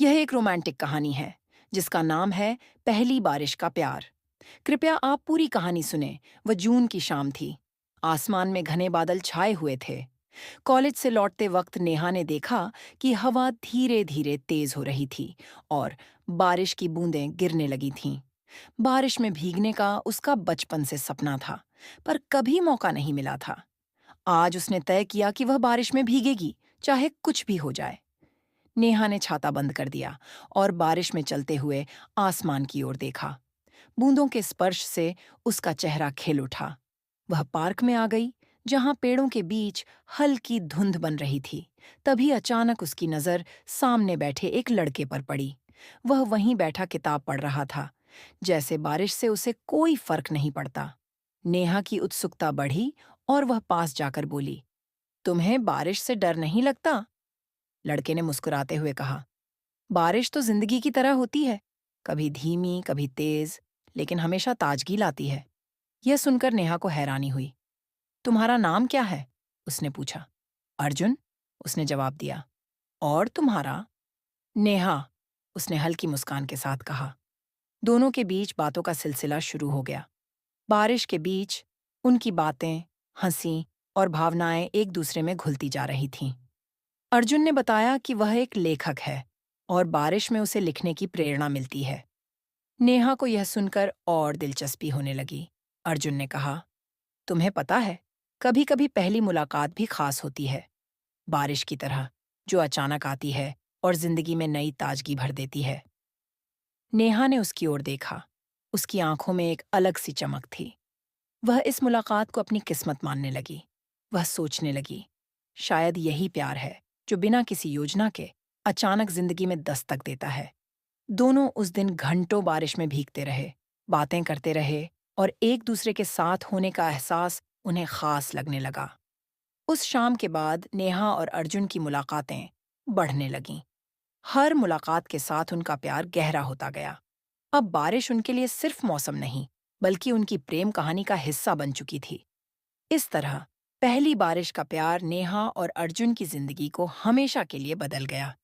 यह एक रोमांटिक कहानी है जिसका नाम है पहली बारिश का प्यार। कृपया आप पूरी कहानी सुने। वह जून की शाम थी। आसमान में घने बादल छाए हुए थे। कॉलेज से लौटते वक्त नेहा ने देखा कि हवा धीरे धीरे तेज हो रही थी और बारिश की बूंदें गिरने लगी थीं। बारिश में भीगने का उसका बचपन से सपना था, पर कभी मौका नहीं मिला था। आज उसने तय किया कि वह बारिश में भीगेगी, चाहे कुछ भी हो जाए। नेहा ने छाता बंद कर दिया और बारिश में चलते हुए आसमान की ओर देखा। बूंदों के स्पर्श से उसका चेहरा खिल उठा। वह पार्क में आ गई, जहां पेड़ों के बीच हल्की धुंध बन रही थी। तभी अचानक उसकी नजर सामने बैठे एक लड़के पर पड़ी। वह वहीं बैठा किताब पढ़ रहा था, जैसे बारिश से उसे कोई फर्क नहीं पड़ता। नेहा की उत्सुकता बढ़ी और वह पास जाकर बोली, तुम्हें बारिश से डर नहीं लगता? लड़के ने मुस्कुराते हुए कहा, बारिश तो जिंदगी की तरह होती है, कभी धीमी कभी तेज, लेकिन हमेशा ताजगी लाती है। यह सुनकर नेहा को हैरानी हुई। तुम्हारा नाम क्या है? उसने पूछा। अर्जुन, उसने जवाब दिया। और तुम्हारा? नेहा, उसने हल्की मुस्कान के साथ कहा। दोनों के बीच बातों का सिलसिला शुरू हो गया। बारिश के बीच उनकी बातें, हंसी और भावनाएं एक दूसरे में घुलती जा रही थीं। अर्जुन ने बताया कि वह एक लेखक है और बारिश में उसे लिखने की प्रेरणा मिलती है। नेहा को यह सुनकर और दिलचस्पी होने लगी। अर्जुन ने कहा, तुम्हें पता है, कभी-कभी पहली मुलाकात भी खास होती है, बारिश की तरह, जो अचानक आती है और जिंदगी में नई ताजगी भर देती है। नेहा ने उसकी ओर देखा। उसकी आंखों में एक अलग सी चमक थी। वह इस मुलाकात को अपनी किस्मत मानने लगी। वह सोचने लगी, शायद यही प्यार है जो बिना किसी योजना के अचानक जिंदगी में दस्तक देता है। दोनों उस दिन घंटों बारिश में भीगते रहे, बातें करते रहे और एक दूसरे के साथ होने का एहसास उन्हें खास लगने लगा। उस शाम के बाद नेहा और अर्जुन की मुलाकातें बढ़ने लगीं। हर मुलाकात के साथ उनका प्यार गहरा होता गया। अब बारिश उनके लिए सिर्फ मौसम नहीं, बल्कि उनकी प्रेम कहानी का हिस्सा बन चुकी थी। इस तरह पहली बारिश का प्यार नेहा और अर्जुन की जिंदगी को हमेशा के लिए बदल गया।